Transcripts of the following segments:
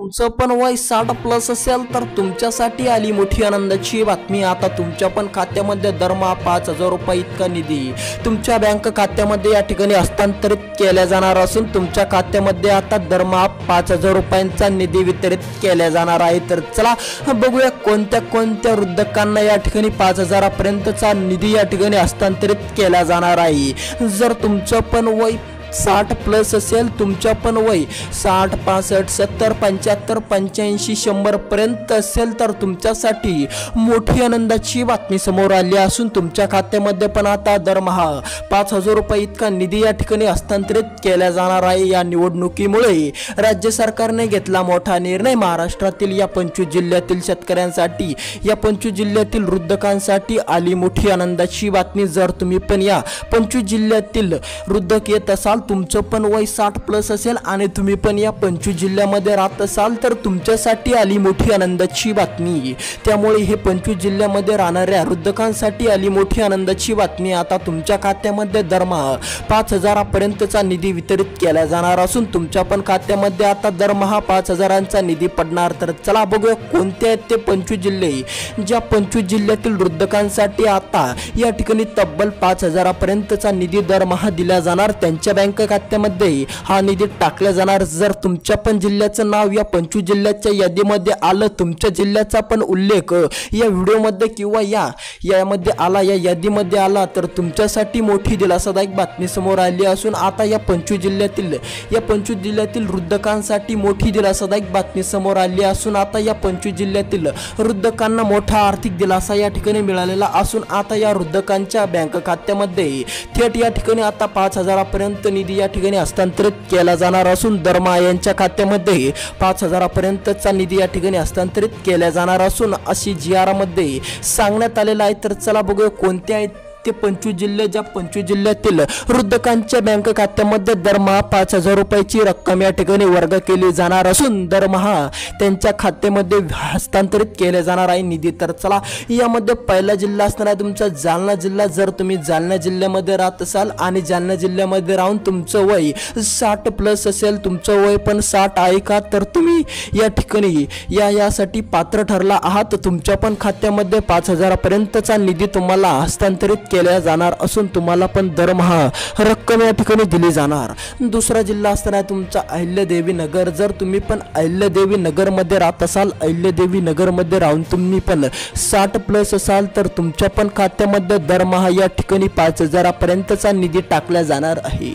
तुमचं पण वय 60 प्लस असेल तर तुमच्यासाठी आली मोठी आनंदाची बातमी। आता तुमच्या पण खात्यामध्ये दरमहा 5000 रुपये इतका निधी तुमच्या बँक खात्यामध्ये या ठिकाणी हस्तांतरित केला जाणार असून तुमच्या खात्यामध्ये आता दरमहा 5000 रुपयांचा निधी वितरित केला जाणार आहे। तर चला बघूया कोणत्या कोणत्या वृद्धकांना या ठिकाणी 5000 पर्यंतचा निधी या ठिकाणी हस्तांतरित केला जाणार आहे। जर तुमचं पण वय 60 प्लस असेल, तुमच्या पण वय 60, 65, 70, 75, 85, 100 पर्यंत असेल तर तुमच्यासाठी मोठी आनंदाची बातमी समोर आली असून तुमच्या खात्यामध्ये पण आता दरमहा 5000 रुपये इतका निधी या ठिकाणी हस्तांतरित केला जाणार आहे। या निवडणुकीमुळे राज्य सरकारने घेतला मोठा निर्णय। महाराष्ट्रातील या 25 जिल्ह्यातील शेतकऱ्यांसाठी, या 25 जिल्ह्यातील वृद्धकांसाठी आली मोठी आनंदाची बातमी। जर तुम्ही पण या 25 जिल्ह्यातील वृद्धक येत असाल, तुमचं पण वय 60 प्लस असेल आणि तुम्ही पण या 25 जिल्ह्यामध्ये राहत असाल तर तुमच्यासाठी आली मोठी आनंदाची बातमी। त्यामुळे हे 25 जिल्ह्यामध्ये राहणाऱ्या वृद्धकांसाठी आली मोठी आनंदाची बातमी। आता तुमच्या खात्यामध्ये दरमहा 5000 पर्यंतचा निधी वितरित केला जाणार असून तुमच्या पण खात्यामध्ये आता दरमहा 5000चा निधी पडणार। तर चला बघूया कोणते आहेत ते 25 जिल्हे, ज्या 25 जिल्ह्यातील वृद्धकांसाठी आता या ठिकाणी तब्बल 5000 पर्यंतचा निधी दरमहा दिला जाणार। त्यांच्या बँक खात्यामध्ये हा निधी टाकला जाणार। जर तुमच्या पण जिल्ह्याचं नाव या 25 जिल्ह्याच्या यादीमध्ये आलं, तुमच्या जिल्ह्याचा पण उल्लेख या व्हिडिओमध्ये किंवा यामध्ये आला, या यादीमध्ये आला तर तुमच्यासाठी मोठी दिलासादायक बातमी समोर आली असून आता या 25 जिल्ह्यातील वृद्धकांसाठी मोठी दिलासादायक बातमी समोर आली असून आता या 25 जिल्ह्यातील वृद्धकांना मोठा आर्थिक दिलासा या ठिकाणी मिळालेला असून आता या वृद्धकांच्या बँक खात्यामध्ये थेट या ठिकाणी आता 5000 पर्यंत निधी या ठिकाणी हस्तांतरित केला जाणार असून दरमहा यांच्या खात्यामध्ये 5000 पर्यंतचा निधी या ठिकाणी हस्तांतरित केला जाणार असून अशी GR मध्ये सांगण्यात आलेलं आहे। तर चला बघूया कोणते आहेत ते 25 जिल्हे, ज्या 25 जिल्ह्यातील वृद्धकांच्या बँक खात्यामध्ये दरमहा 5000 रुपयाची रक्कम या ठिकाणी वर्ग केली जाणार असून दरमहा त्यांच्या खात्यामध्ये हस्तांतरित केले जाणार आहे निधी। तर चला यामध्ये पहिला जिल्हा असणार आहे तुमचा जालना जिल्हा। जर तुम्ही जालना जिल्ह्यामध्ये राहत असाल आणि जालना जिल्ह्यामध्ये राहून तुमचं वय 60 प्लस असेल, तुमचं वय पण 60 आहे का, तर तुम्ही या ठिकाणी यासाठी पात्र ठरला आहात। तुमच्या पण खात्यामध्ये 5000 पर्यंतचा निधी तुम्हाला हस्तांतरित केल्या जाणार असून तुम्हाला पण दरमहा रक्कम या ठिकाणी दिली जाणार। दुसरा जिल्हा असणार आहे तुमचा अहिल्यादेवी नगर। जर तुम्ही पण अहिल्यादेवी नगर मध्ये राहत असाल, अहिल्यादेवी नगर मध्ये राहून तुम्ही पण 60 प्लस असाल तर तुमच्या पण खात्यामध्ये दरमहा या ठिकाणी 5000 पर्यंतचा निधी टाकला जाणार आहे।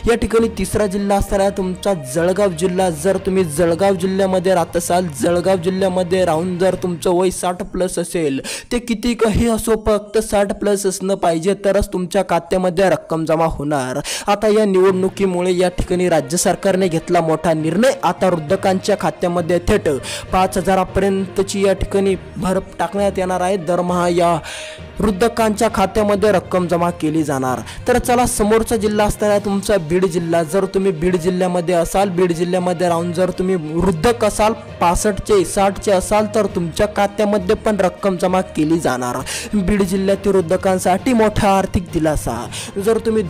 या ठिकाणी तिसरा जिल्हा असणार आहे तुमचा जळगाव जिल्हा। जर तुम्ही जळगाव जिल्ह्यामध्ये राहत असाल, जळगाव जिल्ह्यामध्ये राहून जर तुमचं वय 60 प्लस असेल, ते किती काही असो फक्त 60 प्लस असणं पाहिजे तरच तुमच्या खात्यामध्ये रक्कम जमा होणार। आता या निवडणुकीमुळे या ठिकाणी राज्य सरकारने घेतला मोठा निर्णय। आता वृद्धकांच्या खात्यामध्ये थेट 5000 पर्यंतची या ठिकाणी भर टाकण्यात येणार आहे। दरमहा या वृद्धकांच्या खात्यामध्ये रक्कम जमा केली जाणार। तर चला समोरचा जिल्हा असणार आहे तुमचा बीड जिल्हा। जर तुम्ही बीड जिल्ह्यामध्ये असाल, बीड जिल्ह्यामध्ये राहून जर तुम्ही वृद्धक असाल, 65 60 असाल तर तुमच्या खात्यामध्ये पण रक्कम जमा केली जाणार। बीड जिल्ह्यातील वृद्धकांसाठी मोठा आर्थिक दिलासा। जर तुम्ही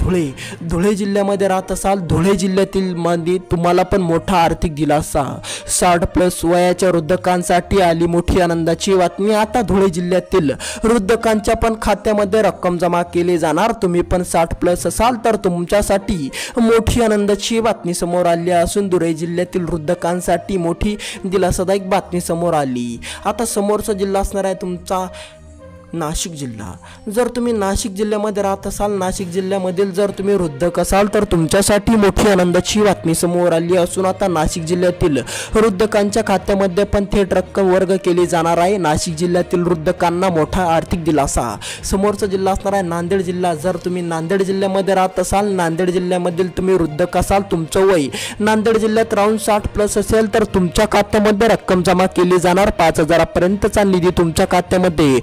धुळे जिल्ह्यामध्ये राहत असाल, धुळे जिल्ह्यातील मध्ये तुम्हाला पण मोठा आर्थिक दिलासा। 60 प्लस वयाच्या वृद्धकांसाठी आली मोठी आनंदाची बातमी। आता धुळे जिल्ह्यातील वृद्धकांच्या पण खात्यामध्ये रक्कम जमा केली जाणार। तुम्ही पण 60 प्लस असाल तर तुमच्यासाठी मोठी आनंदाची बातमी समोर आली असून धुळे जिल्ह्यातील वृद्धकांसाठी मोठी दिलासादायक बातमी समोर आली। आता समोरचा जिल्हा असणार आहे तुमचा नाशिक जिल्हा। जर तुम्ही नाशिक जिल्ह्यामध्ये राहत असाल, नाशिक जिल्ह्यामधील जर तुम्ही वृद्धक असाल तर तुमच्यासाठी मोठी आनंदाची बातमी समोर आली असून आता नाशिक जिल्ह्यातील वृद्धकांच्या खात्यामध्ये पण थेट रक्कम वर्ग केली जाणार आहे। नाशिक जिल्ह्यातील वृद्धकांना मोठा आर्थिक दिलासा। समोरचा जिल्हा असणार आहे नांदेड जिल्हा। जर तुम्ही नांदेड जिल्ह्यामध्ये राहत असाल, नांदेड जिल्ह्यामधील तुम्ही वृद्धक असाल, तुमचं वय नांदेड जिल्ह्यात राहून 60 प्लस असेल तर तुमच्या खात्यामध्ये रक्कम जमा केली जाणार। 5000 पर्यंतचा निधी तुमच्या खात्यामध्ये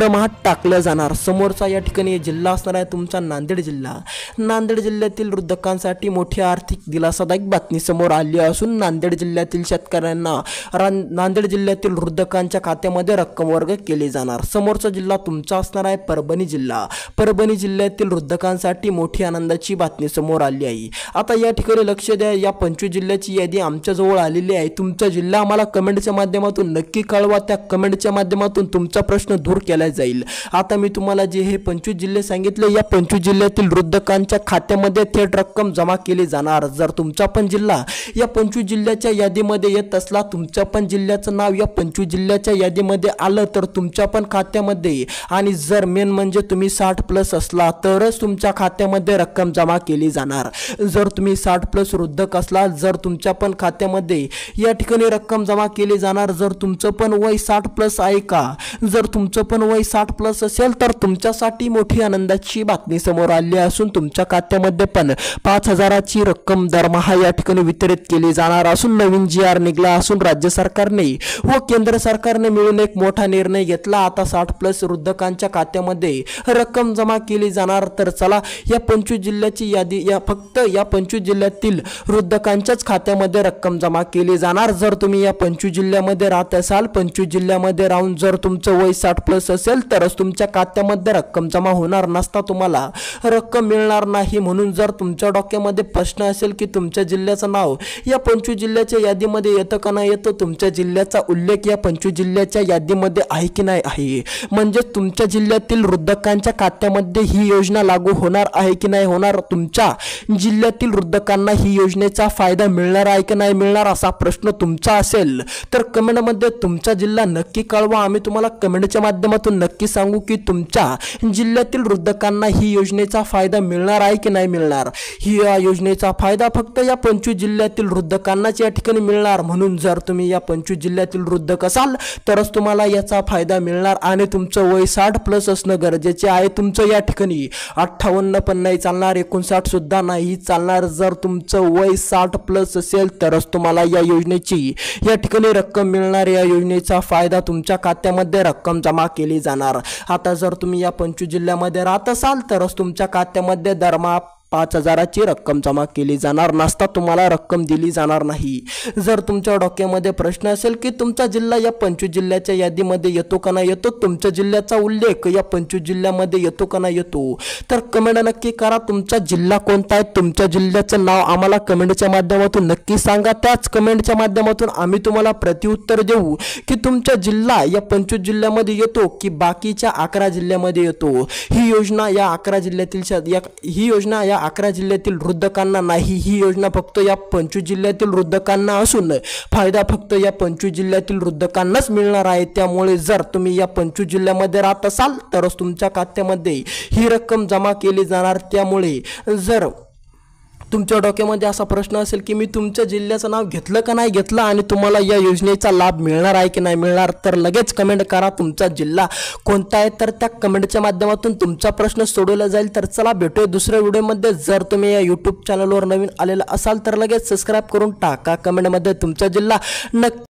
दरमहा टाकलं जाणार। समोरचा या ठिकाणी जिल्हा असणार आहे तुमचा नांदेड जिल्हा। नांदेड जिल्ह्यातील वृद्धकांसाठी मोठी आर्थिक दिलासादायक बातमी समोर आली असून नांदेड जिल्ह्यातील शेतकऱ्यांना नांदेड जिल्ह्यातील वृद्धकांच्या खात्यामध्ये रक्कम वर्ग केली जाणार। समोरचा जिल्हा तुमचा असणार आहे परभणी जिल्हा। परभणी जिल्ह्यातील वृद्धकांसाठी मोठी आनंदाची बातमी समोर आली आहे। आता या ठिकाणी लक्ष द्या, या 25 जिल्ह्याची यादी आमच्या जवळ आलेली आहे। तुमचा जिल्हा आम्हाला कमेंटच्या माध्यमातून नक्की कळवा, त्या कमेंटच्या माध्यमातून तुमचा प्रश्न दूर केला जाईल। आता मी तुम्हाला जे हे 25 जिल्हे सांगितले, या 25 जिल्ह्यातील वृद्धकांच्या खात्यामध्ये थेट रक्कम जमा केली जाणार। जर तुमचा पण जिल्हा या 25 जिल्ह्याच्या यादीमध्ये येत असला, तुमच्या पण जिल्ह्याचं नाव या 25 जिल्ह्याच्या यादीमध्ये आलं तर तुमच्या पण खात्यामध्ये, आणि जर मेन म्हणजे तुम्ही 60+ असला तरच तुमच्या खात्यामध्ये रक्कम जमा केली जाणार। जर तुम्ही 60+ वृद्धक असला, जर तुमच्या पण खात्यामध्ये या ठिकाणी रक्कम जमा केली जाणार। जर तुमचं पण वय 60+ आहे का, जर तुमचं पण वय 60+ असेल तर तुमच्यासाठी मोठी आनंदाची बातमी समोर आली असून तुमच्या खात्यामध्ये पण 5000ची रक्कम दरमहा या ठिकाणी वितरित केली जाणार असून नवीन GR निघला असून राज्य सरकारने व केंद्र सरकारने मिळून एक मोठा निर्णय घेतला। आता 60+ वृद्धकांच्या खात्यामध्ये रक्कम जमा केली जाणार। तर चला या 25 जिल्ह्याची यादी, फक्त या 25 जिल्ह्यातील वृद्धकांच्याच खात्यामध्ये रक्कम जमा केली जाणार। जर तुम्ही या 25 जिल्ह्यामध्ये राहत असाल, 25 जिल्ह्यामध्ये राहून जर तुमचं वय 60+ असेल तरच तुमच्या खात्यामध्ये रक्कम जमा होणार, नसता तुम्हाला रक्कम मिळणार नाही। म्हणून जर तुमच्या डोक्यामध्ये प्रश्न असेल की तुमच्या जिल्ह्याचं नाव या 25 जिल्ह्याच्या यादीमध्ये येतं का नाही येतं, तुमच्या जिल्ह्याचा उल्लेख या 25 जिल्ह्याच्या यादीमध्ये आहे की नाही आहे, म्हणजे तुमच्या जिल्ह्यातील वृद्धकांच्या खात्यामध्ये ही योजना लागू होणार आहे की नाही होणार, तुमच्या जिल्ह्यातील वृद्धकांना ही योजनेचा फायदा मिळणार आहे की नाही मिळणार, असा प्रश्न तुमचा असेल तर कमेंटमध्ये तुमचा जिल्हा नक्की कळवा। आम्ही तुम्हाला कमेंटच्या माध्यमातून नक्की सांगू की तुमच्या जिल्ह्यातील वृद्धकांना ही योजनेचा फायदा मिळणार आहे की नाही मिळणार। ही योजनेचा फायदा फक्त या 25 जिल्ह्यातील वृद्धकांनाच या ठिकाणी मिळणार। म्हणून जर तुम्ही या 25 जिल्ह्यातील वृद्धक असाल तरच तुम्हाला याचा फायदा मिळणार, आणि तुमचं वय 60+ असणं गरजेचे आहे। तुमचं या ठिकाणी 58 पण नाही चालणार, 59 सुद्धा नाही चालणार। जर तुमचं वय 60+ असेल तरच तुम्हाला या योजनेची या ठिकाणी रक्कम मिळणार, या योजनेचा फायदा तुमच्या खात्यामध्ये रक्कम जमा केली जाणार। आता जर तुम्ही या 25 जिल्ह्यामध्ये राहत असाल तरच तुमच्या खात्यामध्ये दरमहा 5000ची रक्कम जमा केली जाणार, नसता तुम्हाला रक्कम दिली जाणार नाही। जर तुमच्या डोक्यामध्ये प्रश्न असेल की तुमचा जिल्हा या 25 जिल्ह्याच्या यादीमध्ये येतो का नाही येतो, तुमच्या जिल्ह्याचा उल्लेख या 25 जिल्ह्यामध्ये येतो का नाही येतो, तर कमेंट नक्की करा। तुमचा जिल्हा कोणता आहे, तुमच्या जिल्ह्याचं नाव आम्हाला कमेंटच्या माध्यमातून नक्की सांगा। त्याच कमेंटच्या माध्यमातून आम्ही तुम्हाला प्रतिउत्तर देऊ की तुमचा जिल्हा या 25 जिल्ह्यामध्ये येतो की बाकीच्या 11 जिल्ह्यामध्ये येतो। ही योजना या 11 जिल्ह्यातील 11 जिल्ह्यातील वृद्धकांना नाही, ही योजना फक्त या 25 जिल्ह्यातील वृद्धकांना असून फायदा फक्त या 25 जिल्ह्यातील वृद्धकांनाच मिळणार आहे। त्यामुळे जर तुम्ही या 25 जिल्ह्यामध्ये राहत असाल तरच तुमच्या खात्यामध्ये ही रक्कम जमा केली जाणार। त्यामुळे जर तुमच्या डोक्यामध्ये असा प्रश्न असेल की मी तुमच्या जिल्ह्याचं नाव घेतलं का नाही घेतलं आणि तुम्हाला या योजनेचा लाभ मिळणार आहे की नाही मिळणार, तर लगेच कमेंट करा तुमचा जिल्हा कोणता आहे, तर त्या कमेंटच्या माध्यमातून तुमचा प्रश्न सोडवला जाईल। तर चला भेटूया दुसऱ्या व्हिडिओमध्ये। जर तुम्ही या YouTube चॅनलवर नवीन आलेला असाल तर लगेच सबस्क्राईब करून टाका, कमेंटमध्ये तुमचा जिल्हा नक्की